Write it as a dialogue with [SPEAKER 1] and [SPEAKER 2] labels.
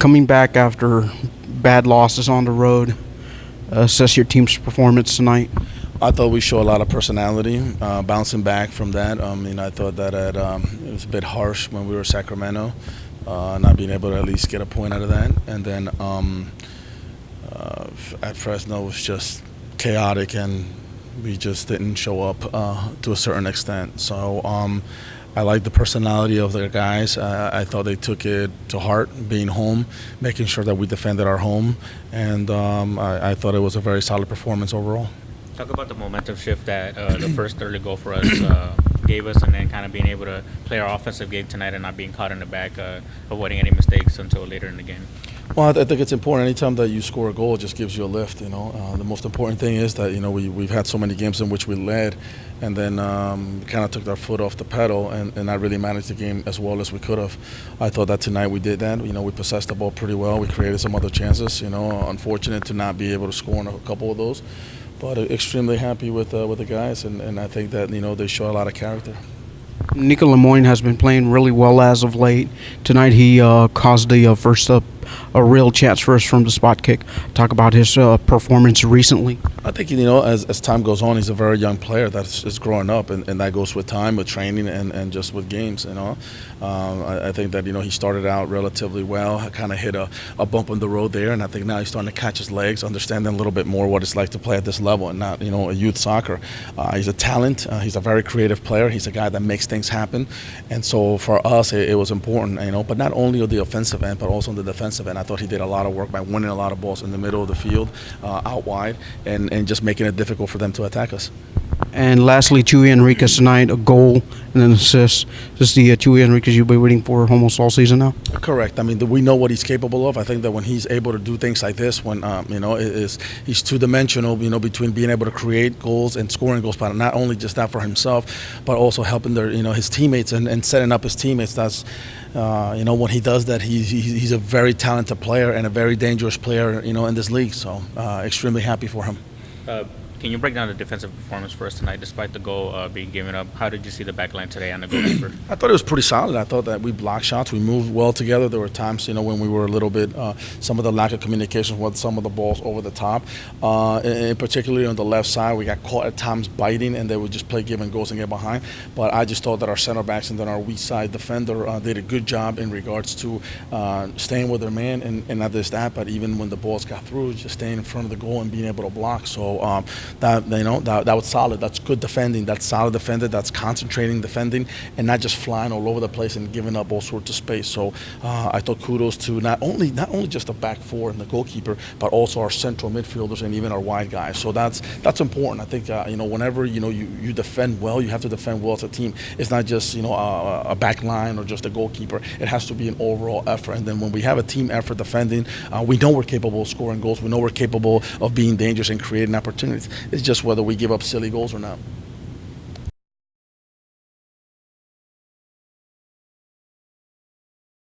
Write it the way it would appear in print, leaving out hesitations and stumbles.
[SPEAKER 1] coming back after bad losses on the road, assess your team's performance tonight.
[SPEAKER 2] I thought we showed a lot of personality, bouncing back from that. I thought that it was a bit harsh when we were Sacramento, not being able to at least get a point out of that. And then at Fresno, it was just chaotic, and we just didn't show up to a certain extent. So I like the personality of their guys. I thought they took it to heart, being home, making sure that we defended our home, and I thought it was a very solid performance overall.
[SPEAKER 3] Talk about the momentum shift that the first early goal for us gave us, and then kind of being able to play our offensive game tonight and not being caught in the back, avoiding any mistakes until later in the game.
[SPEAKER 2] Well, I think it's important. Anytime that you score a goal, it just gives you a lift. The most important thing is that we've had so many games in which we led, and then kind of took our foot off the pedal and not really managed the game as well as we could have. I thought that tonight we did that. We possessed the ball pretty well. We created some other chances. Unfortunate to not be able to score on a couple of those, but extremely happy with the guys, and I think that they show a lot of character.
[SPEAKER 1] Nico Lemoyne has been playing really well as of late. Tonight he caused the first a real chance for us from the spot kick. Talk about his performance recently.
[SPEAKER 2] I think as time goes on, he's a very young player that is growing up, and that goes with time, with training, and just with games. I think that he started out relatively well, kind of hit a bump on the road there, and I think now he's starting to catch his legs, understanding a little bit more what it's like to play at this level and not a youth soccer. He's a talent. He's a very creative player. He's a guy that makes things happen, and so for us it was important. But not only on the offensive end, but also on the defensive end. I thought he did a lot of work by winning a lot of balls in the middle of the field, out wide, and just making it difficult for them to attack us.
[SPEAKER 1] And lastly, Achuar Enriquez tonight, a goal and an assist. Is this the Achuar Enriquez you've been waiting for almost all season now?
[SPEAKER 2] Correct. We know what he's capable of. I think that when he's able to do things like this, when he's two-dimensional, between being able to create goals and scoring goals, but not only just that for himself, but also helping his teammates and setting up his teammates. That's when he does that, he's a very talented player and a very dangerous player, in this league. So extremely happy for him.
[SPEAKER 3] Can you break down the defensive performance for us tonight, despite the goal being given up? How did you see the back line today on the goalkeeper?
[SPEAKER 2] I thought it was pretty solid. I thought that we blocked shots. We moved well together. There were times, when we were a little bit, some of the lack of communication with some of the balls over the top. And particularly on the left side, we got caught at times biting, and they would just play give and goes and get behind. But I just thought that our center backs and then our weak side defender did a good job in regards to staying with their man, and not just that, but even when the balls got through, just staying in front of the goal and being able to block. So that was solid. That's good defending. That's solid defending. That's concentrating defending, and not just flying all over the place and giving up all sorts of space. So I thought kudos to not only just the back four and the goalkeeper, but also our central midfielders and even our wide guys. So that's important. I think whenever you defend well, you have to defend well as a team. It's not just a back line or just a goalkeeper. It has to be an overall effort. And then when we have a team effort defending, we know we're capable of scoring goals. We know we're capable of being dangerous and creating opportunities. It's just whether we give up silly goals or not.